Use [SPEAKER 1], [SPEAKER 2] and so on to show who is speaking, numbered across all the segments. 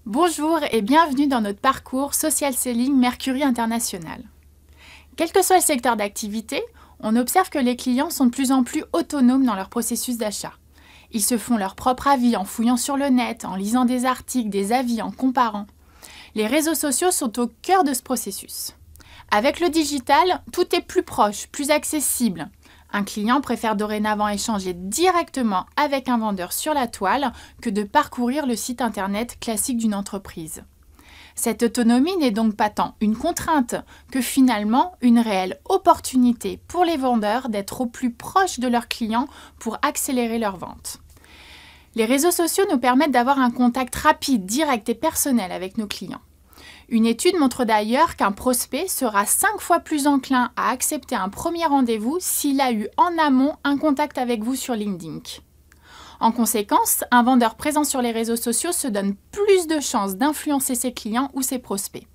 [SPEAKER 1] Bonjour et bienvenue dans notre parcours Social Selling Mercury International. Quel que soit le secteur d'activité, on observe que les clients sont de plus en plus autonomes dans leur processus d'achat. Ils se font leur propre avis en fouillant sur le net, en lisant des articles, des avis, en comparant. Les réseaux sociaux sont au cœur de ce processus. Avec le digital, tout est plus proche, plus accessible. Un client préfère dorénavant échanger directement avec un vendeur sur la toile que de parcourir le site internet classique d'une entreprise. Cette autonomie n'est donc pas tant une contrainte que finalement une réelle opportunité pour les vendeurs d'être au plus proche de leurs clients pour accélérer leurs ventes. Les réseaux sociaux nous permettent d'avoir un contact rapide, direct et personnel avec nos clients. Une étude montre d'ailleurs qu'un prospect sera 5 fois plus enclin à accepter un premier rendez-vous s'il a eu en amont un contact avec vous sur LinkedIn. En conséquence, un vendeur présent sur les réseaux sociaux se donne plus de chances d'influencer ses clients ou ses prospects.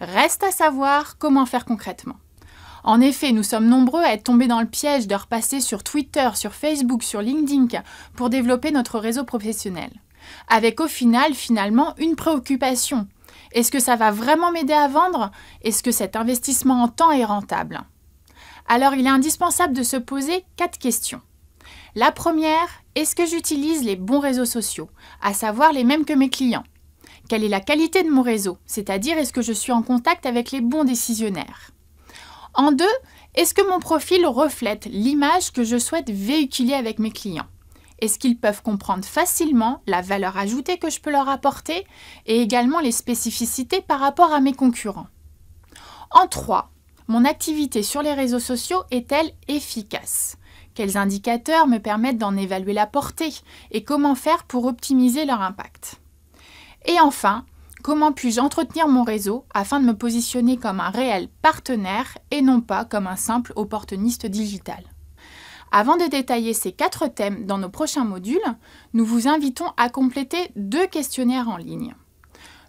[SPEAKER 1] Reste à savoir comment faire concrètement. En effet, nous sommes nombreux à être tombés dans le piège de repasser sur Twitter, sur Facebook, sur LinkedIn pour développer notre réseau professionnel. Avec au final, une préoccupation. Est-ce que ça va vraiment m'aider à vendre? Est-ce que cet investissement en temps est rentable? Alors, il est indispensable de se poser 4 questions. La première, est-ce que j'utilise les bons réseaux sociaux, à savoir les mêmes que mes clients? Quelle est la qualité de mon réseau, c'est-à-dire est-ce que je suis en contact avec les bons décisionnaires? En 2, est-ce que mon profil reflète l'image que je souhaite véhiculer avec mes clients? Est-ce qu'ils peuvent comprendre facilement la valeur ajoutée que je peux leur apporter et également les spécificités par rapport à mes concurrents? En 3, mon activité sur les réseaux sociaux est-elle efficace? Quels indicateurs me permettent d'en évaluer la portée et comment faire pour optimiser leur impact? Et enfin, comment puis-je entretenir mon réseau afin de me positionner comme un réel partenaire et non pas comme un simple opportuniste digital? Avant de détailler ces 4 thèmes dans nos prochains modules, nous vous invitons à compléter 2 questionnaires en ligne.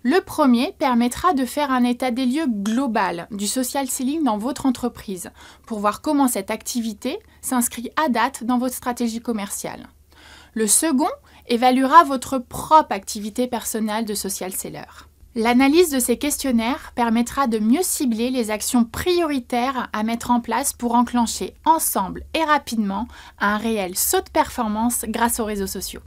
[SPEAKER 1] Le premier permettra de faire un état des lieux global du social selling dans votre entreprise pour voir comment cette activité s'inscrit à date dans votre stratégie commerciale. Le second évaluera votre propre activité personnelle de social seller. L'analyse de ces questionnaires permettra de mieux cibler les actions prioritaires à mettre en place pour enclencher ensemble et rapidement un réel saut de performance grâce aux réseaux sociaux.